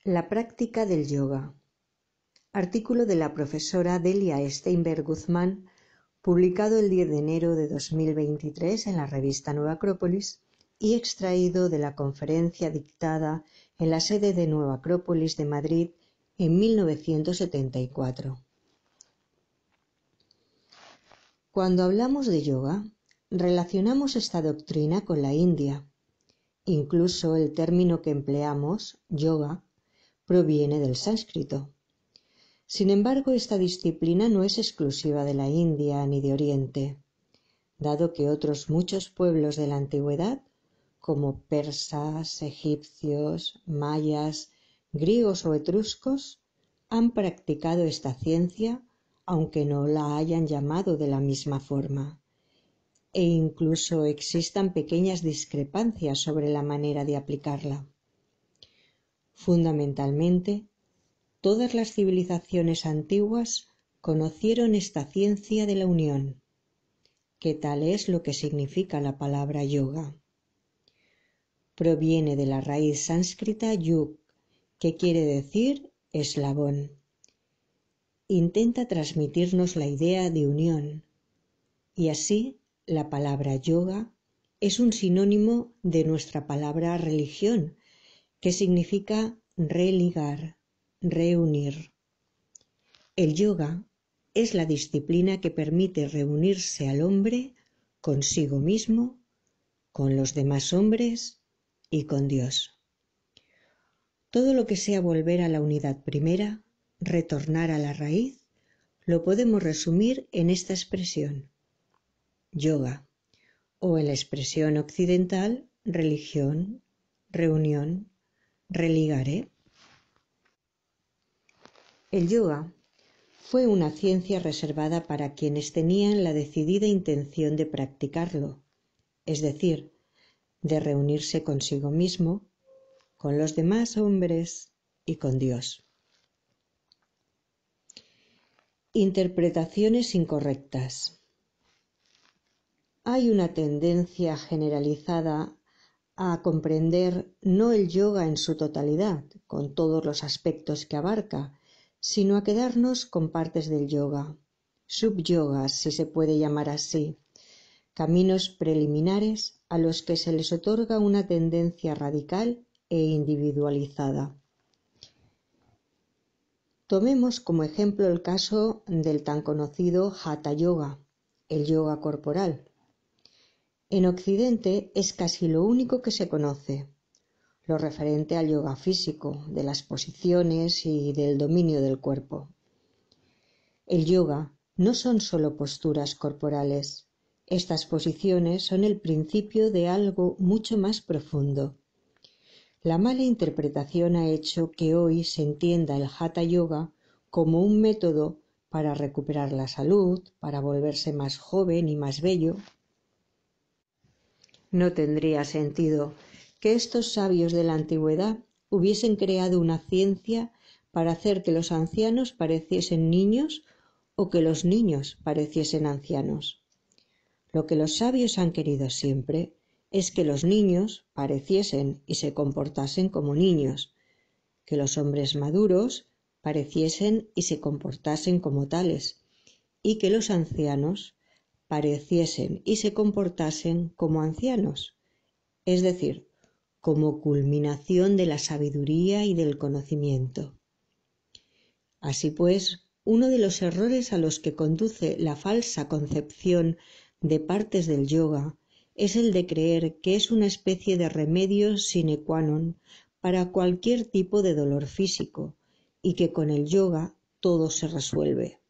La práctica del yoga. Artículo de la profesora Delia Steinberg Guzmán, publicado el 10 de enero de 2023 en la revista Nueva Acrópolis y extraído de la conferencia dictada en la sede de Nueva Acrópolis de Madrid en 1974. Cuando hablamos de yoga, relacionamos esta doctrina con la India. Incluso el término que empleamos, yoga, proviene del sánscrito. Sin embargo, esta disciplina no es exclusiva de la India ni de Oriente, dado que otros muchos pueblos de la antigüedad, como persas, egipcios, mayas, griegos o etruscos, han practicado esta ciencia, aunque no la hayan llamado de la misma forma, e incluso existan pequeñas discrepancias sobre la manera de aplicarla. Fundamentalmente, todas las civilizaciones antiguas conocieron esta ciencia de la unión, que tal es lo que significa la palabra yoga. Proviene de la raíz sánscrita yug, que quiere decir eslabón. Intenta transmitirnos la idea de unión, y así la palabra yoga es un sinónimo de nuestra palabra religión, que significa religar, reunir. El yoga es la disciplina que permite reunirse al hombre consigo mismo, con los demás hombres y con Dios. Todo lo que sea volver a la unidad primera, retornar a la raíz, lo podemos resumir en esta expresión, yoga, o en la expresión occidental, religión, reunión, religare. El yoga fue una ciencia reservada para quienes tenían la decidida intención de practicarlo, es decir, de reunirse consigo mismo, con los demás hombres y con Dios. Interpretaciones incorrectas. Hay una tendencia generalizada a comprender no el yoga en su totalidad, con todos los aspectos que abarca, sino a quedarnos con partes del yoga, subyogas, si se puede llamar así, caminos preliminares a los que se les otorga una tendencia radical e individualizada. Tomemos como ejemplo el caso del tan conocido Hatha Yoga, el yoga corporal. En Occidente es casi lo único que se conoce, lo referente al yoga físico, de las posiciones y del dominio del cuerpo. El yoga no son solo posturas corporales. Estas posiciones son el principio de algo mucho más profundo. La mala interpretación ha hecho que hoy se entienda el Hatha Yoga como un método para recuperar la salud, para volverse más joven y más bello. No tendría sentido que estos sabios de la antigüedad hubiesen creado una ciencia para hacer que los ancianos pareciesen niños o que los niños pareciesen ancianos. Lo que los sabios han querido siempre es que los niños pareciesen y se comportasen como niños, que los hombres maduros pareciesen y se comportasen como tales, y que los ancianos pareciesen y se comportasen como ancianos, es decir, como culminación de la sabiduría y del conocimiento. Así pues, uno de los errores a los que conduce la falsa concepción de partes del yoga es el de creer que es una especie de remedio sine qua non para cualquier tipo de dolor físico y que con el yoga todo se resuelve.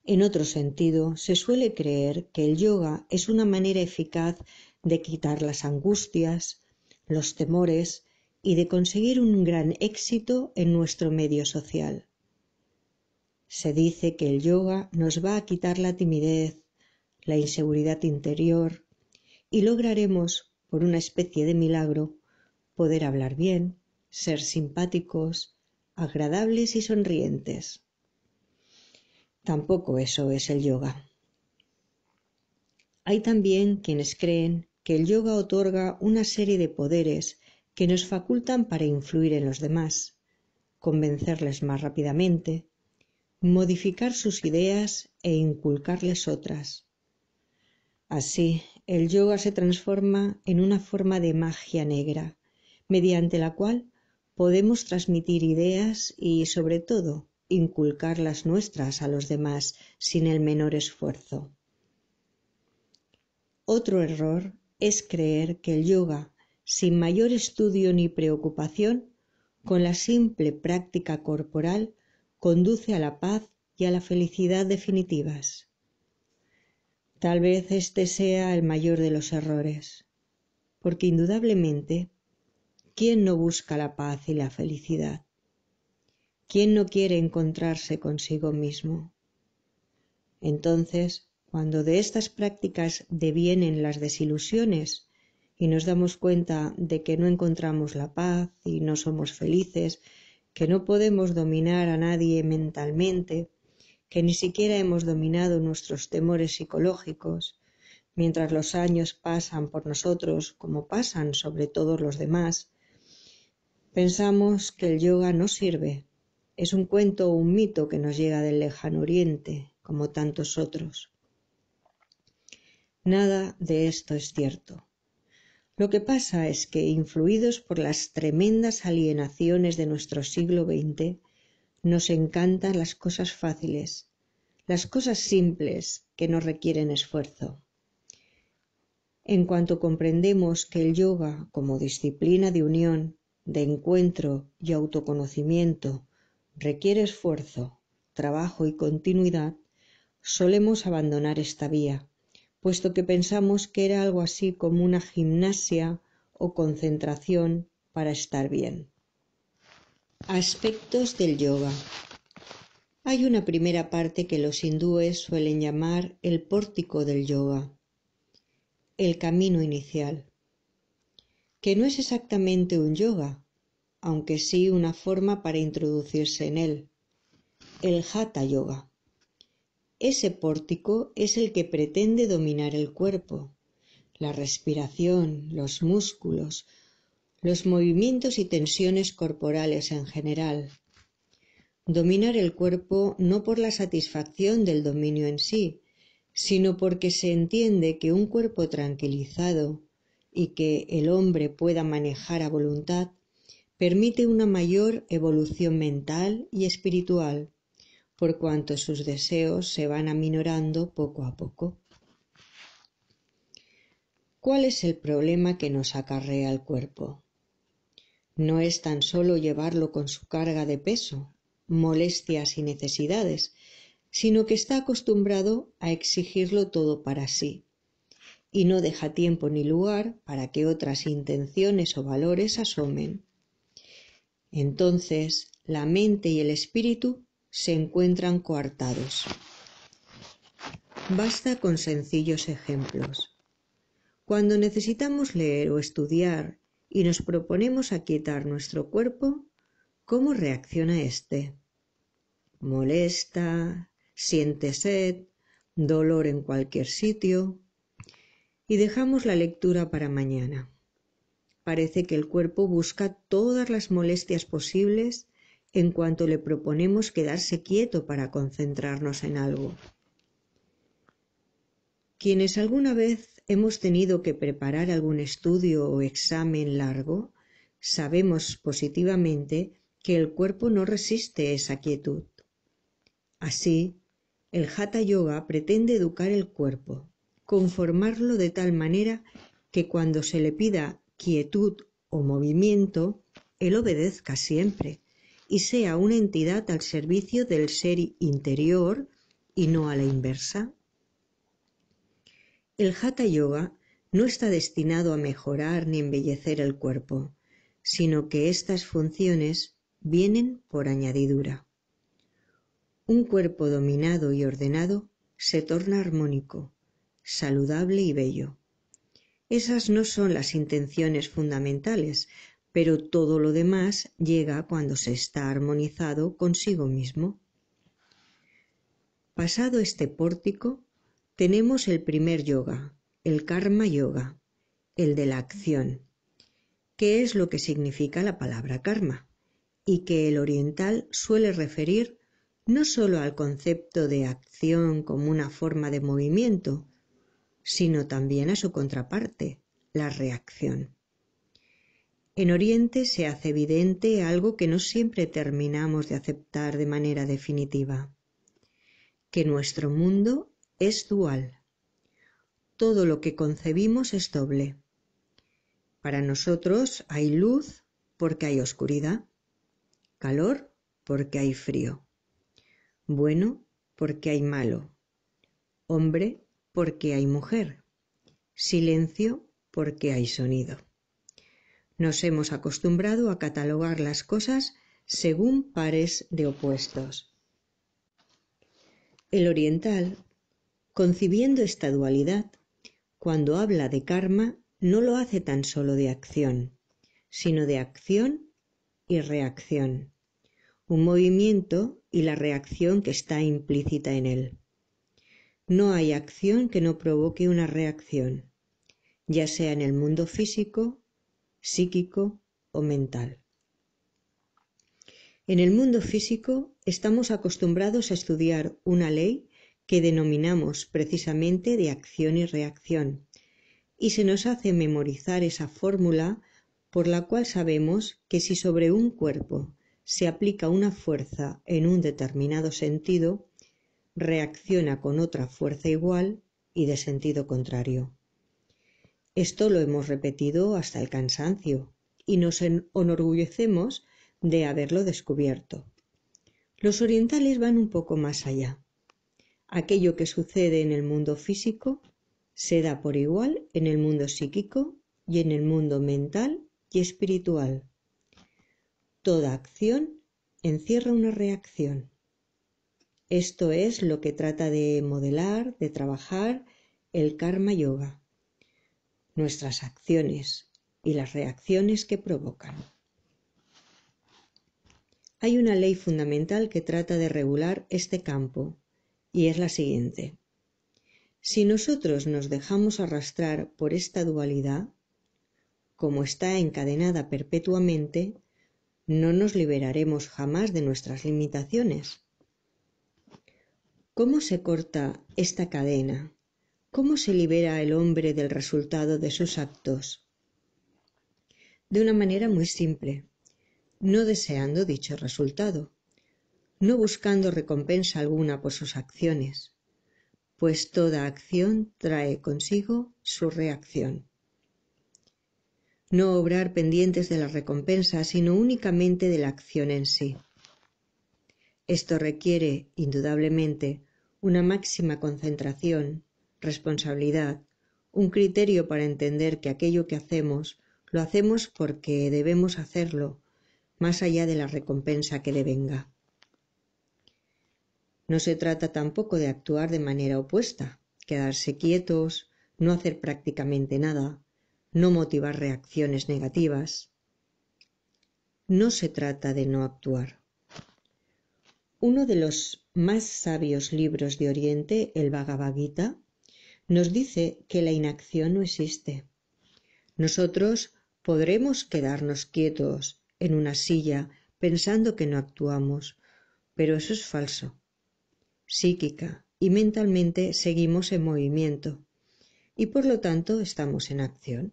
En otro sentido, se suele creer que el yoga es una manera eficaz de quitar las angustias, los temores y de conseguir un gran éxito en nuestro medio social. Se dice que el yoga nos va a quitar la timidez, la inseguridad interior y lograremos, por una especie de milagro, poder hablar bien, ser simpáticos, agradables y sonrientes. Tampoco eso es el yoga. Hay también quienes creen que el yoga otorga una serie de poderes que nos facultan para influir en los demás, convencerles más rápidamente, modificar sus ideas e inculcarles otras. Así, el yoga se transforma en una forma de magia negra, mediante la cual podemos transmitir ideas y, sobre todo, inculcar las nuestras a los demás sin el menor esfuerzo. Otro error es creer que el yoga, sin mayor estudio ni preocupación, con la simple práctica corporal, conduce a la paz y a la felicidad definitivas. Tal vez este sea el mayor de los errores, porque indudablemente, ¿quién no busca la paz y la felicidad? ¿Quién no quiere encontrarse consigo mismo? Entonces, cuando de estas prácticas devienen las desilusiones y nos damos cuenta de que no encontramos la paz y no somos felices, que no podemos dominar a nadie mentalmente, que ni siquiera hemos dominado nuestros temores psicológicos, mientras los años pasan por nosotros como pasan sobre todos los demás, pensamos que el yoga no sirve, es un cuento o un mito que nos llega del lejano oriente, como tantos otros. Nada de esto es cierto. Lo que pasa es que, influidos por las tremendas alienaciones de nuestro siglo XX, nos encantan las cosas fáciles, las cosas simples que no requieren esfuerzo. En cuanto comprendemos que el yoga, como disciplina de unión, de encuentro y autoconocimiento, requiere esfuerzo, trabajo y continuidad, solemos abandonar esta vía, puesto que pensamos que era algo así como una gimnasia o concentración para estar bien. Aspectos del yoga. Hay una primera parte que los hindúes suelen llamar el pórtico del yoga, el camino inicial, que no es exactamente un yoga, aunque sí una forma para introducirse en él, el hatha yoga. Ese pórtico es el que pretende dominar el cuerpo, la respiración, los músculos, los movimientos y tensiones corporales en general. Dominar el cuerpo no por la satisfacción del dominio en sí, sino porque se entiende que un cuerpo tranquilizado y que el hombre pueda manejar a voluntad permite una mayor evolución mental y espiritual, por cuanto sus deseos se van aminorando poco a poco. ¿Cuál es el problema que nos acarrea el cuerpo? No es tan solo llevarlo con su carga de peso, molestias y necesidades, sino que está acostumbrado a exigirlo todo para sí, y no deja tiempo ni lugar para que otras intenciones o valores asomen. Entonces, la mente y el espíritu se encuentran coartados. Basta con sencillos ejemplos. Cuando necesitamos leer o estudiar y nos proponemos aquietar nuestro cuerpo, ¿cómo reacciona éste? Molesta, siente sed, dolor en cualquier sitio, y dejamos la lectura para mañana. Parece que el cuerpo busca todas las molestias posibles en cuanto le proponemos quedarse quieto para concentrarnos en algo. Quienes alguna vez hemos tenido que preparar algún estudio o examen largo, sabemos positivamente que el cuerpo no resiste esa quietud. Así, el Hatha Yoga pretende educar el cuerpo, conformarlo de tal manera que cuando se le pida quietud o movimiento, él obedezca siempre y sea una entidad al servicio del ser interior y no a la inversa. El Hatha Yoga no está destinado a mejorar ni embellecer el cuerpo, sino que estas funciones vienen por añadidura. Un cuerpo dominado y ordenado se torna armónico, saludable y bello. Esas no son las intenciones fundamentales, pero todo lo demás llega cuando se está armonizado consigo mismo. Pasado este pórtico, tenemos el primer yoga, el karma yoga, el de la acción, qué es lo que significa la palabra karma y que el oriental suele referir no sólo al concepto de acción como una forma de movimiento, sino también a su contraparte, la reacción. En Oriente se hace evidente algo que no siempre terminamos de aceptar de manera definitiva, que nuestro mundo es dual. Todo lo que concebimos es doble. Para nosotros hay luz porque hay oscuridad, calor porque hay frío, bueno porque hay malo, hombre porque hay mujer, silencio porque hay sonido. Nos hemos acostumbrado a catalogar las cosas según pares de opuestos. El oriental, concibiendo esta dualidad, cuando habla de karma, no lo hace tan solo de acción, sino de acción y reacción, un movimiento y la reacción que está implícita en él. No hay acción que no provoque una reacción, ya sea en el mundo físico, psíquico o mental. En el mundo físico estamos acostumbrados a estudiar una ley que denominamos precisamente de acción y reacción, y se nos hace memorizar esa fórmula por la cual sabemos que si sobre un cuerpo se aplica una fuerza en un determinado sentido, reacciona con otra fuerza igual y de sentido contrario. Esto lo hemos repetido hasta el cansancio y nos enorgullecemos de haberlo descubierto. Los orientales van un poco más allá. Aquello que sucede en el mundo físico se da por igual en el mundo psíquico y en el mundo mental y espiritual. Toda acción encierra una reacción. Esto es lo que trata de modelar, de trabajar el Karma Yoga. Nuestras acciones y las reacciones que provocan. Hay una ley fundamental que trata de regular este campo, y es la siguiente. Si nosotros nos dejamos arrastrar por esta dualidad, como está encadenada perpetuamente, no nos liberaremos jamás de nuestras limitaciones. ¿Cómo se corta esta cadena? ¿Cómo se libera el hombre del resultado de sus actos? De una manera muy simple, no deseando dicho resultado, no buscando recompensa alguna por sus acciones, pues toda acción trae consigo su reacción. No obrar pendientes de la recompensa, sino únicamente de la acción en sí. Esto requiere, indudablemente, una máxima concentración, responsabilidad, un criterio para entender que aquello que hacemos, lo hacemos porque debemos hacerlo, más allá de la recompensa que devenga. No se trata tampoco de actuar de manera opuesta, quedarse quietos, no hacer prácticamente nada, no motivar reacciones negativas. No se trata de no actuar. Uno de los más sabios libros de Oriente, el Bhagavad Gita, nos dice que la inacción no existe. Nosotros podremos quedarnos quietos en una silla pensando que no actuamos, pero eso es falso. Psíquica y mentalmente seguimos en movimiento y por lo tanto estamos en acción.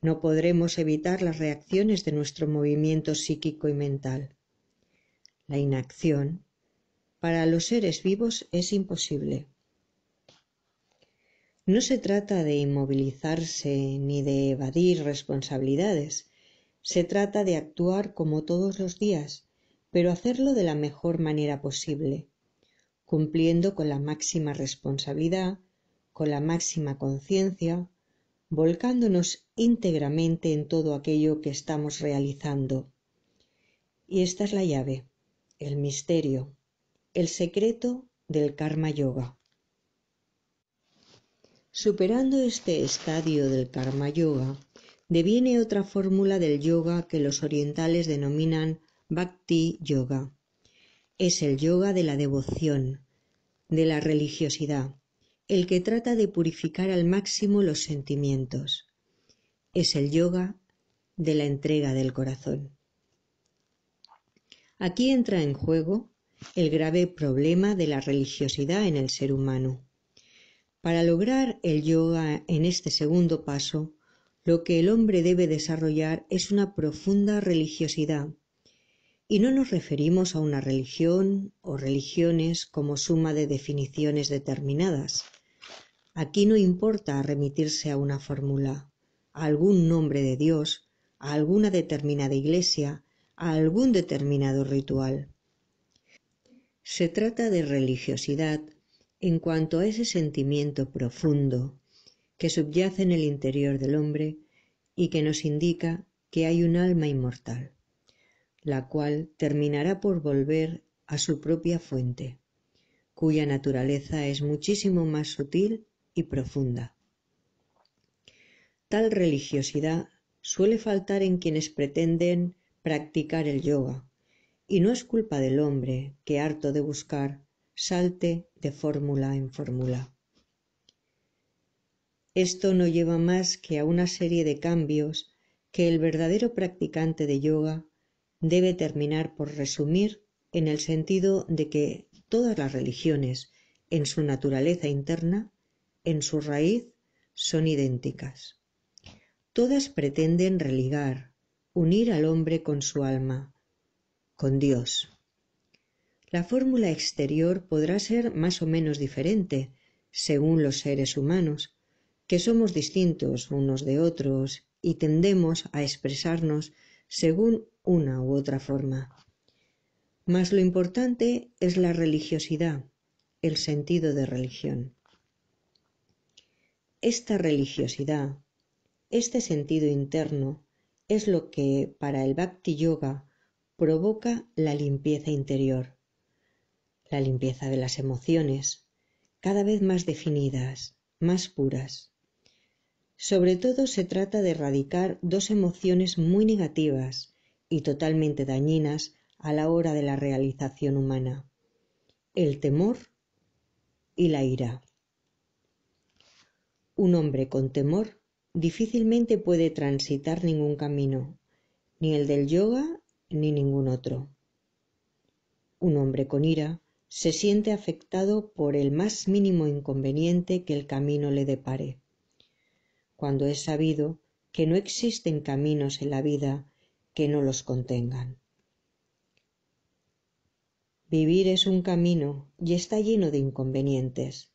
No podremos evitar las reacciones de nuestro movimiento psíquico y mental. La inacción para los seres vivos es imposible. No se trata de inmovilizarse ni de evadir responsabilidades. Se trata de actuar como todos los días, pero hacerlo de la mejor manera posible, cumpliendo con la máxima responsabilidad, con la máxima conciencia, volcándonos íntegramente en todo aquello que estamos realizando. Y esta es la llave, el misterio, el secreto del Karma Yoga. Superando este estadio del Karma Yoga, deviene otra fórmula del yoga que los orientales denominan Bhakti Yoga. Es el yoga de la devoción, de la religiosidad, el que trata de purificar al máximo los sentimientos. Es el yoga de la entrega del corazón. Aquí entra en juego el grave problema de la religiosidad en el ser humano. Para lograr el yoga en este segundo paso, lo que el hombre debe desarrollar es una profunda religiosidad. Y no nos referimos a una religión o religiones como suma de definiciones determinadas. Aquí no importa remitirse a una fórmula, a algún nombre de Dios, a alguna determinada iglesia, a algún determinado ritual. Se trata de religiosidad en cuanto a ese sentimiento profundo que subyace en el interior del hombre y que nos indica que hay un alma inmortal, la cual terminará por volver a su propia fuente, cuya naturaleza es muchísimo más sutil y profunda. Tal religiosidad suele faltar en quienes pretenden practicar el yoga, y no es culpa del hombre que, harto de buscar, salte de fórmula en fórmula. Esto no lleva más que a una serie de cambios que el verdadero practicante de yoga debe terminar por resumir en el sentido de que todas las religiones, en su naturaleza interna, en su raíz, son idénticas. Todas pretenden religar, unir al hombre con su alma, con Dios. La fórmula exterior podrá ser más o menos diferente según los seres humanos, que somos distintos unos de otros y tendemos a expresarnos según una u otra forma. Mas lo importante es la religiosidad, el sentido de religión. Esta religiosidad, este sentido interno, es lo que para el Bhakti Yoga provoca la limpieza interior, la limpieza de las emociones, cada vez más definidas, más puras. Sobre todo se trata de erradicar dos emociones muy negativas y totalmente dañinas a la hora de la realización humana: el temor y la ira. Un hombre con temor difícilmente puede transitar ningún camino, ni el del yoga ni ningún otro. Un hombre con ira se siente afectado por el más mínimo inconveniente que el camino le depare, cuando es sabido que no existen caminos en la vida que no los contengan. Vivir es un camino y está lleno de inconvenientes,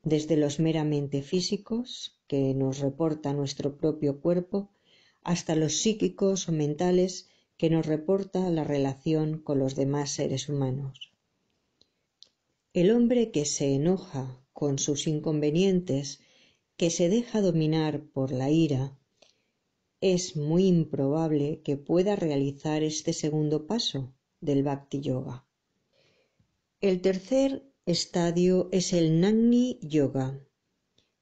desde los meramente físicos, que nos reporta nuestro propio cuerpo, hasta los psíquicos o mentales, que nos reporta la relación con los demás seres humanos. El hombre que se enoja con sus inconvenientes, que se deja dominar por la ira, es muy improbable que pueda realizar este segundo paso del Bhakti Yoga. El tercer estadio es el Jnani Yoga,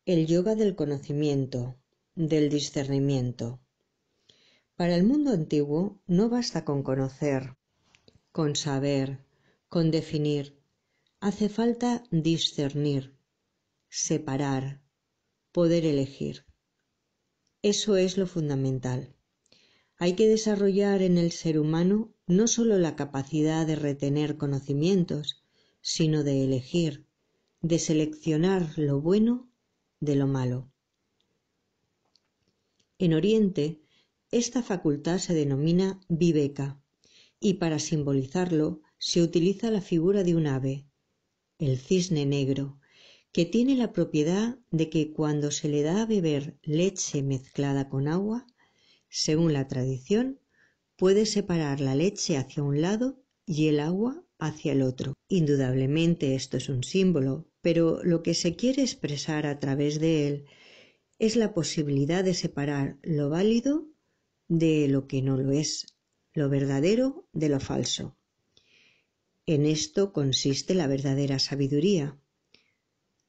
el yoga del conocimiento, del discernimiento. Para el mundo antiguo no basta con conocer, con saber, con definir. Hace falta discernir, separar, poder elegir. Eso es lo fundamental. Hay que desarrollar en el ser humano no solo la capacidad de retener conocimientos, sino de elegir, de seleccionar lo bueno de lo malo. En Oriente, esta facultad se denomina viveka, y para simbolizarlo se utiliza la figura de un ave, el cisne negro, que tiene la propiedad de que cuando se le da a beber leche mezclada con agua, según la tradición, puede separar la leche hacia un lado y el agua hacia el otro. Indudablemente esto es un símbolo, pero lo que se quiere expresar a través de él es la posibilidad de separar lo válido de lo que no lo es, lo verdadero de lo falso. En esto consiste la verdadera sabiduría,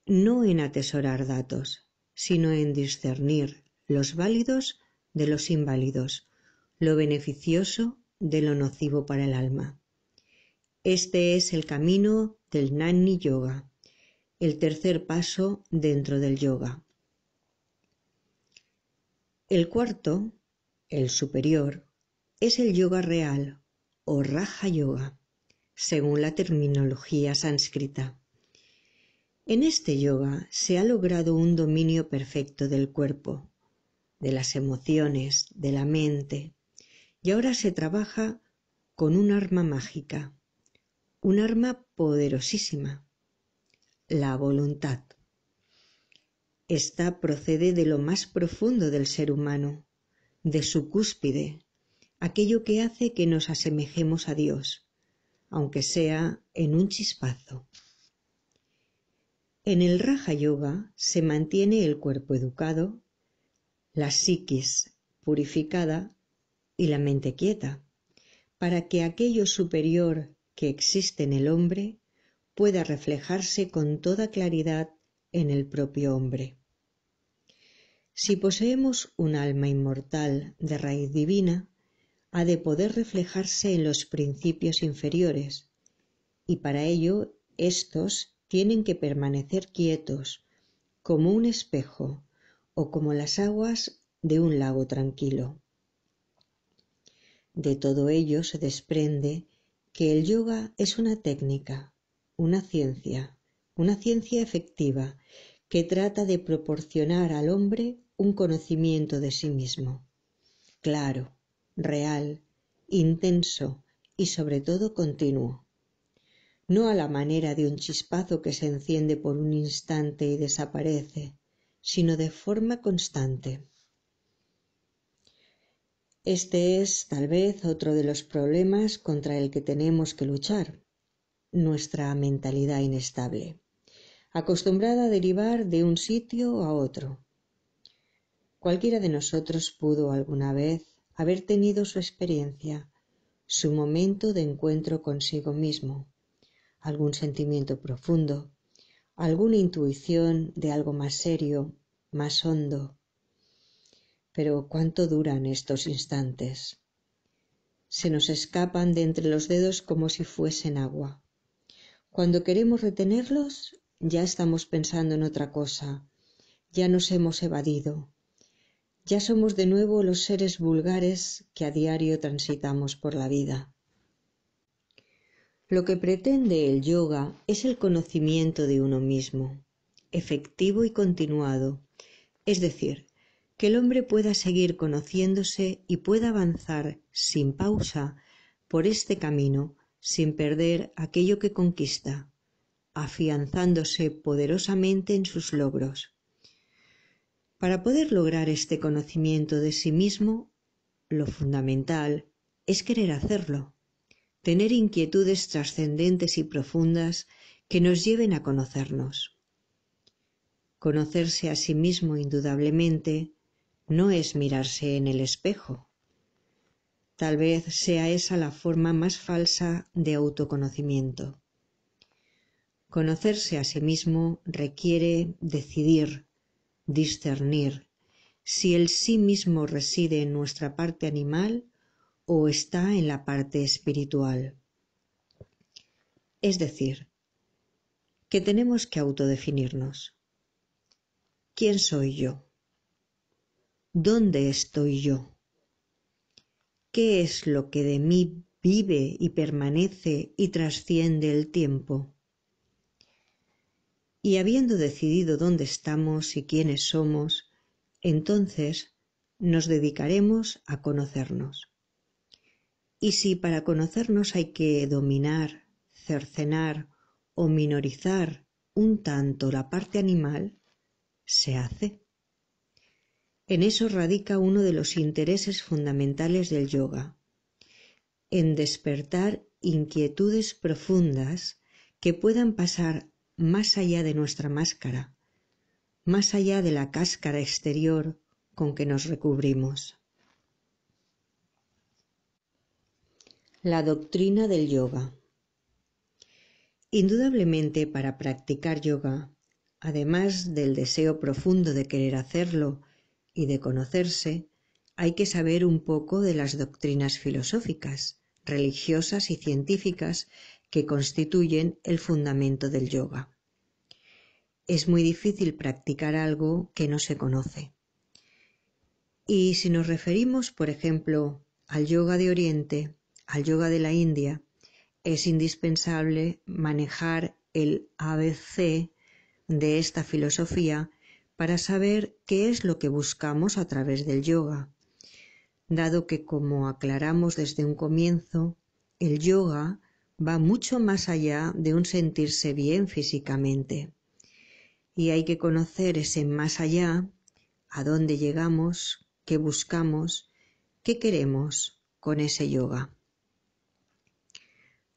no en atesorar datos, sino en discernir los válidos de los inválidos, lo beneficioso de lo nocivo para el alma. Este es el camino del Jnani Yoga, el tercer paso dentro del yoga. El cuarto el superior, es el yoga real o Raja Yoga, según la terminología sánscrita. En este yoga se ha logrado un dominio perfecto del cuerpo, de las emociones, de la mente, y ahora se trabaja con un arma mágica, un arma poderosísima, la voluntad. Esta procede de lo más profundo del ser humano, de su cúspide, aquello que hace que nos asemejemos a Dios, aunque sea en un chispazo. En el Raja Yoga se mantiene el cuerpo educado, la psiquis purificada y la mente quieta, para que aquello superior que existe en el hombre pueda reflejarse con toda claridad en el propio hombre. Si poseemos un alma inmortal de raíz divina, ha de poder reflejarse en los principios inferiores, y para ello éstos tienen que permanecer quietos, como un espejo o como las aguas de un lago tranquilo. De todo ello se desprende que el yoga es una técnica, una ciencia efectiva que trata de proporcionar al hombre un conocimiento de sí mismo, claro, real, intenso y sobre todo continuo, no a la manera de un chispazo que se enciende por un instante y desaparece, sino de forma constante. Este es, tal vez, otro de los problemas contra el que tenemos que luchar, nuestra mentalidad inestable, acostumbrada a derivar de un sitio a otro. Cualquiera de nosotros pudo alguna vez haber tenido su experiencia, su momento de encuentro consigo mismo, algún sentimiento profundo, alguna intuición de algo más serio, más hondo. Pero ¿cuánto duran estos instantes? Se nos escapan de entre los dedos como si fuesen agua. Cuando queremos retenerlos, ya estamos pensando en otra cosa, ya nos hemos evadido, ya somos de nuevo los seres vulgares que a diario transitamos por la vida. Lo que pretende el yoga es el conocimiento de uno mismo, efectivo y continuado, es decir, que el hombre pueda seguir conociéndose y pueda avanzar sin pausa por este camino sin perder aquello que conquista, afianzándose poderosamente en sus logros. Para poder lograr este conocimiento de sí mismo, lo fundamental es querer hacerlo, tener inquietudes trascendentes y profundas que nos lleven a conocernos. Conocerse a sí mismo indudablemente no es mirarse en el espejo. Tal vez sea esa la forma más falsa de autoconocimiento. Conocerse a sí mismo requiere decidir, discernir, si el sí mismo reside en nuestra parte animal o está en la parte espiritual. Es decir, que tenemos que autodefinirnos. ¿Quién soy yo? ¿Dónde estoy yo? ¿Qué es lo que de mí vive y permanece y trasciende el tiempo? Y habiendo decidido dónde estamos y quiénes somos, entonces nos dedicaremos a conocernos. Y si para conocernos hay que dominar, cercenar o minorizar un tanto la parte animal, se hace. En eso radica uno de los intereses fundamentales del yoga, en despertar inquietudes profundas que puedan pasar más allá de nuestra máscara, más allá de la cáscara exterior con que nos recubrimos. La doctrina del yoga. Indudablemente, para practicar yoga, además del deseo profundo de querer hacerlo y de conocerse, hay que saber un poco de las doctrinas filosóficas, religiosas y científicas que constituyen el fundamento del yoga. Es muy difícil practicar algo que no se conoce. Y si nos referimos, por ejemplo, al yoga de Oriente, al yoga de la India, es indispensable manejar el ABC de esta filosofía para saber qué es lo que buscamos a través del yoga, dado que, como aclaramos desde un comienzo, el yoga va mucho más allá de un sentirse bien físicamente. Y hay que conocer ese más allá, a dónde llegamos, qué buscamos, qué queremos con ese yoga.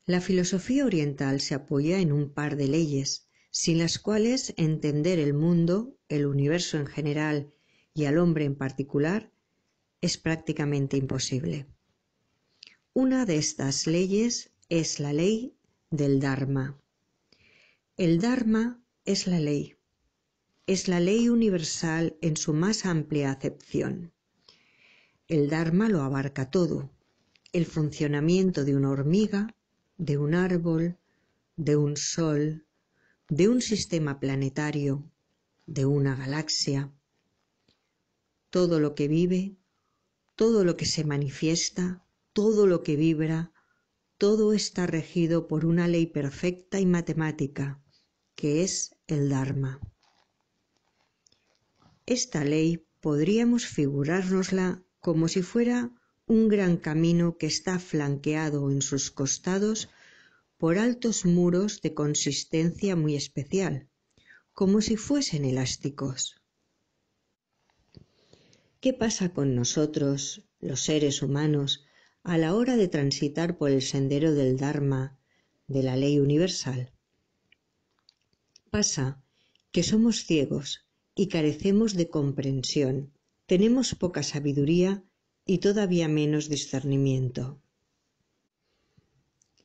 La filosofía oriental se apoya en un par de leyes, sin las cuales entender el mundo, el universo en general y al hombre en particular es prácticamente imposible. Una de estas leyes es la ley del Dharma. El Dharma es la ley universal en su más amplia acepción. El Dharma lo abarca todo, el funcionamiento de una hormiga, de un árbol, de un sol, de un sistema planetario, de una galaxia. Todo lo que vive, todo lo que se manifiesta, todo lo que vibra, todo está regido por una ley perfecta y matemática, que es el Dharma. Esta ley podríamos figurárnosla como si fuera un gran camino que está flanqueado en sus costados por altos muros de consistencia muy especial, como si fuesen elásticos. ¿Qué pasa con nosotros, los seres humanos, a la hora de transitar por el sendero del Dharma, de la ley universal? Pasa que somos ciegos y carecemos de comprensión, tenemos poca sabiduría y todavía menos discernimiento.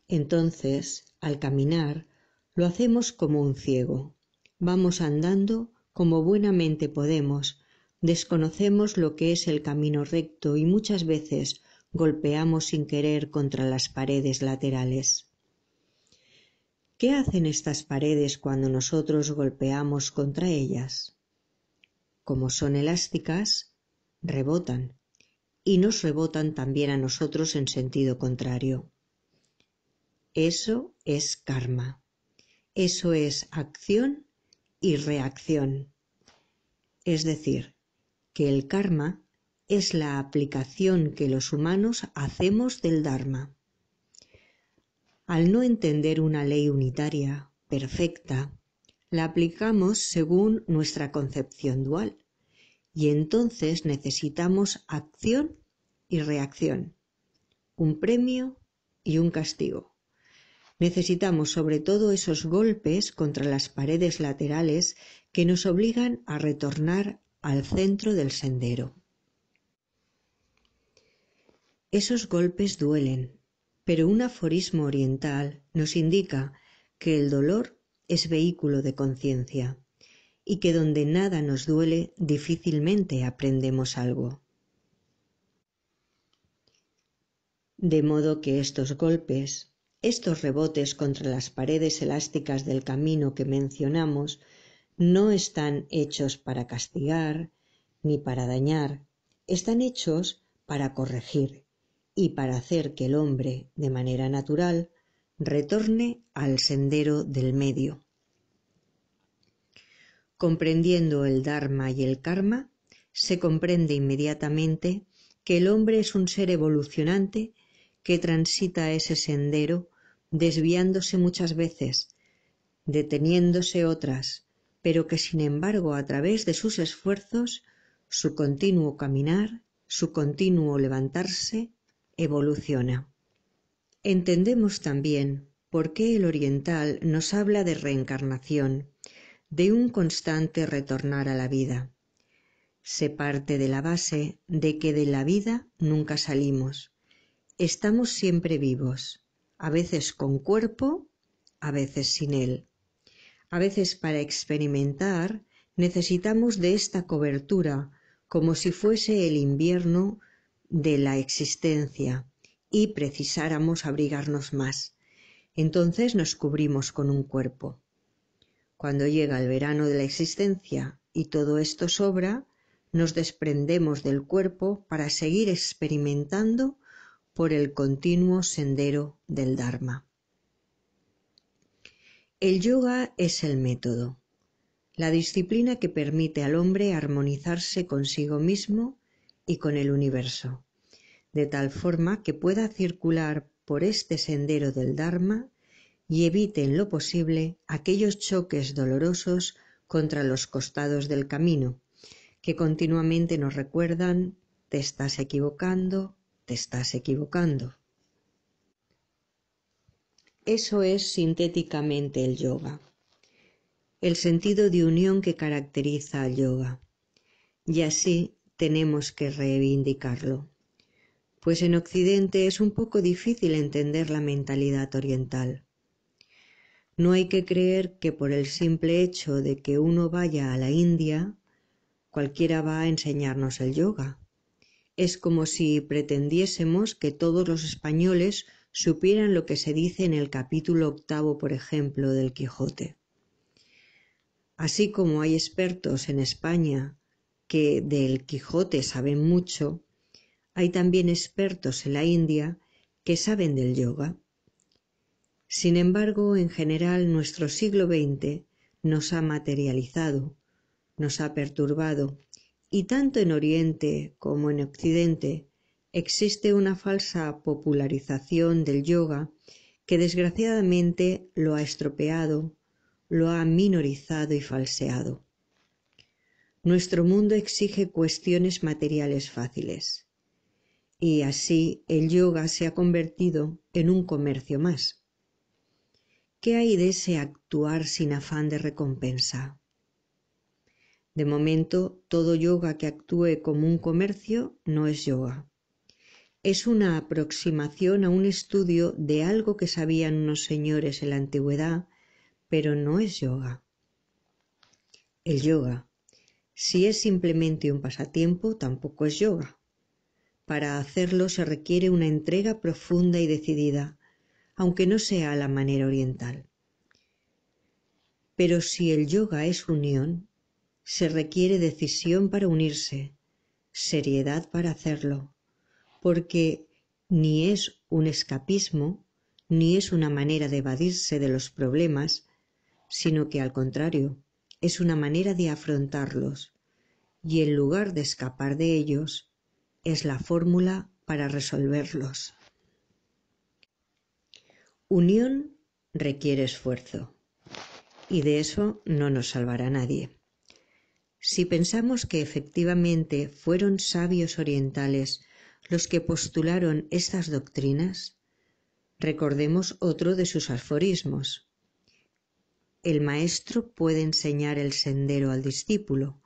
Entonces, al caminar, lo hacemos como un ciego. Vamos andando como buenamente podemos, desconocemos lo que es el camino recto y muchas veces golpeamos sin querer contra las paredes laterales. ¿Qué hacen estas paredes cuando nosotros golpeamos contra ellas? Como son elásticas, rebotan, y nos rebotan también a nosotros en sentido contrario. Eso es karma. Eso es acción y reacción. Es decir, que el karma es la aplicación que los humanos hacemos del Dharma. Al no entender una ley unitaria, perfecta, la aplicamos según nuestra concepción dual, y entonces necesitamos acción y reacción, un premio y un castigo. Necesitamos sobre todo esos golpes contra las paredes laterales que nos obligan a retornar al centro del sendero. Esos golpes duelen, pero un aforismo oriental nos indica que el dolor es vehículo de conciencia y que donde nada nos duele difícilmente aprendemos algo. De modo que estos golpes, estos rebotes contra las paredes elásticas del camino que mencionamos, no están hechos para castigar ni para dañar, están hechos para corregir y para hacer que el hombre, de manera natural, retorne al sendero del medio. Comprendiendo el Dharma y el Karma, se comprende inmediatamente que el hombre es un ser evolucionante que transita ese sendero desviándose muchas veces, deteniéndose otras, pero que sin embargo a través de sus esfuerzos, su continuo caminar, su continuo levantarse, evoluciona. Entendemos también por qué el oriental nos habla de reencarnación, de un constante retornar a la vida. Se parte de la base de que de la vida nunca salimos. Estamos siempre vivos, a veces con cuerpo, a veces sin él. A veces para experimentar necesitamos de esta cobertura como si fuese el invierno de la existencia y precisáramos abrigarnos más. Entonces nos cubrimos con un cuerpo. Cuando llega el verano de la existencia y todo esto sobra, nos desprendemos del cuerpo para seguir experimentando por el continuo sendero del Dharma. El yoga es el método, la disciplina que permite al hombre armonizarse consigo mismo y con el universo, de tal forma que pueda circular por este sendero del Dharma y evite en lo posible aquellos choques dolorosos contra los costados del camino, que continuamente nos recuerdan: te estás equivocando, te estás equivocando. Eso es sintéticamente el yoga, el sentido de unión que caracteriza al yoga, y así tenemos que reivindicarlo, pues en Occidente es un poco difícil entender la mentalidad oriental. No hay que creer que por el simple hecho de que uno vaya a la India, cualquiera va a enseñarnos el yoga. Es como si pretendiésemos que todos los españoles supieran lo que se dice en el capítulo 8, por ejemplo, del Quijote. Así como hay expertos en España que del Quijote saben mucho, hay también expertos en la India que saben del yoga. Sin embargo, en general, nuestro siglo XX nos ha materializado, nos ha perturbado, y tanto en Oriente como en Occidente existe una falsa popularización del yoga que desgraciadamente lo ha estropeado, lo ha minorizado y falseado. Nuestro mundo exige cuestiones materiales fáciles, y así el yoga se ha convertido en un comercio más. ¿Qué hay de ese actuar sin afán de recompensa? De momento, todo yoga que actúe como un comercio no es yoga. Es una aproximación a un estudio de algo que sabían unos señores en la antigüedad, pero no es yoga. El yoga, si es simplemente un pasatiempo, tampoco es yoga. Para hacerlo se requiere una entrega profunda y decidida, aunque no sea a la manera oriental. Pero si el yoga es unión, se requiere decisión para unirse, seriedad para hacerlo, porque ni es un escapismo, ni es una manera de evadirse de los problemas, sino que al contrario, es una manera de afrontarlos, y en lugar de escapar de ellos, es la fórmula para resolverlos. Unión requiere esfuerzo, y de eso no nos salvará nadie. Si pensamos que efectivamente fueron sabios orientales los que postularon estas doctrinas, recordemos otro de sus aforismos. El maestro puede enseñar el sendero al discípulo,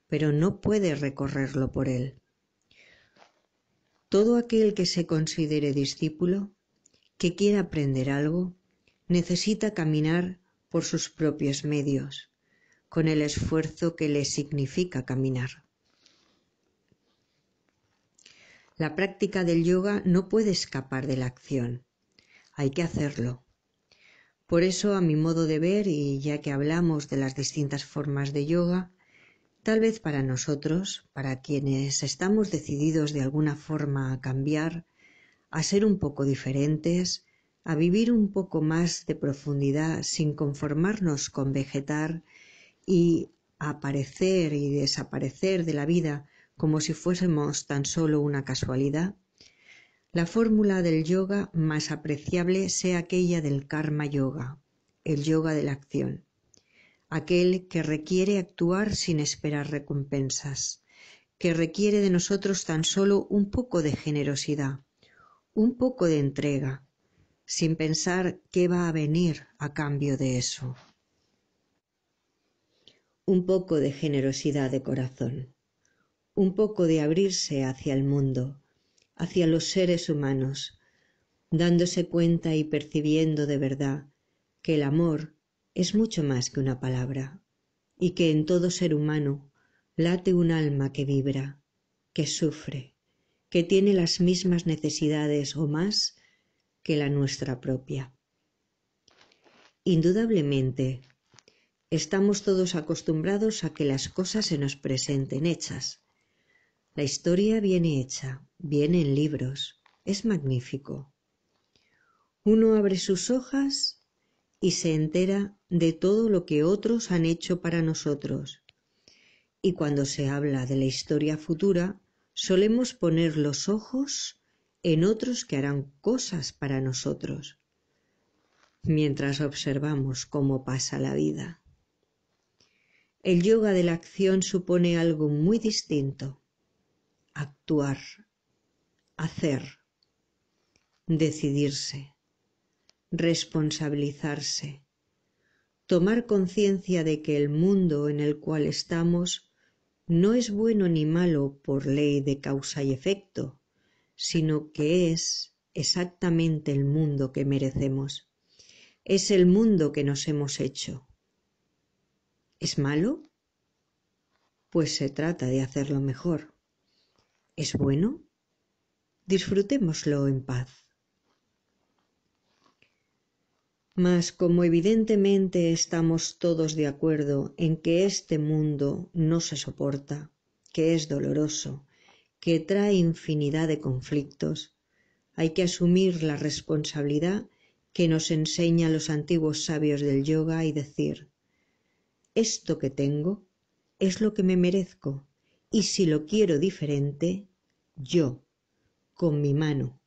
pero no puede recorrerlo por él. Todo aquel que se considere discípulo, que quiera aprender algo, necesita caminar por sus propios medios, con el esfuerzo que le significa caminar. La práctica del yoga no puede escapar de la acción, hay que hacerlo. Por eso, a mi modo de ver, y ya que hablamos de las distintas formas de yoga, tal vez para nosotros, para quienes estamos decididos de alguna forma a cambiar, a ser un poco diferentes, a vivir un poco más de profundidad sin conformarnos con vegetar y aparecer y desaparecer de la vida como si fuésemos tan solo una casualidad, la fórmula del yoga más apreciable sea aquella del karma yoga, el yoga de la acción, aquel que requiere actuar sin esperar recompensas, que requiere de nosotros tan solo un poco de generosidad, un poco de entrega, sin pensar qué va a venir a cambio de eso. Un poco de generosidad de corazón, un poco de abrirse hacia el mundo, hacia los seres humanos, dándose cuenta y percibiendo de verdad que el amor es mucho más que una palabra y que en todo ser humano late un alma que vibra, que sufre, que tiene las mismas necesidades o más que la nuestra propia. Indudablemente, estamos todos acostumbrados a que las cosas se nos presenten hechas, La historia viene hecha, viene en libros, es magnífico. Uno abre sus hojas y se entera de todo lo que otros han hecho para nosotros. Y cuando se habla de la historia futura, solemos poner los ojos en otros que harán cosas para nosotros, mientras observamos cómo pasa la vida. El yoga de la acción supone algo muy distinto: actuar, hacer, decidirse, responsabilizarse, tomar conciencia de que el mundo en el cual estamos no es bueno ni malo por ley de causa y efecto, sino que es exactamente el mundo que merecemos. Es el mundo que nos hemos hecho. ¿Es malo? Pues se trata de hacerlo mejor. ¿Es bueno? Disfrutémoslo en paz. Mas como evidentemente estamos todos de acuerdo en que este mundo no se soporta, que es doloroso, que trae infinidad de conflictos, hay que asumir la responsabilidad que nos enseñan los antiguos sabios del yoga y decir: esto que tengo es lo que me merezco, y si lo quiero diferente, yo, con mi mano,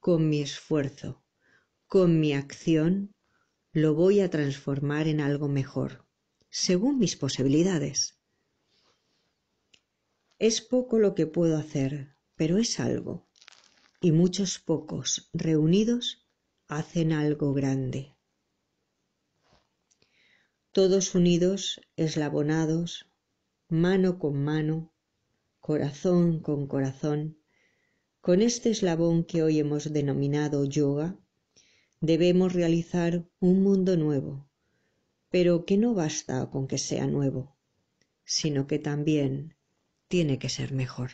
con mi esfuerzo, con mi acción, lo voy a transformar en algo mejor, según mis posibilidades. Es poco lo que puedo hacer, pero es algo, y muchos pocos reunidos hacen algo grande. Todos unidos, eslabonados, mano con mano, corazón con corazón, con este eslabón que hoy hemos denominado yoga, debemos realizar un mundo nuevo, pero que no basta con que sea nuevo, sino que también tiene que ser mejor.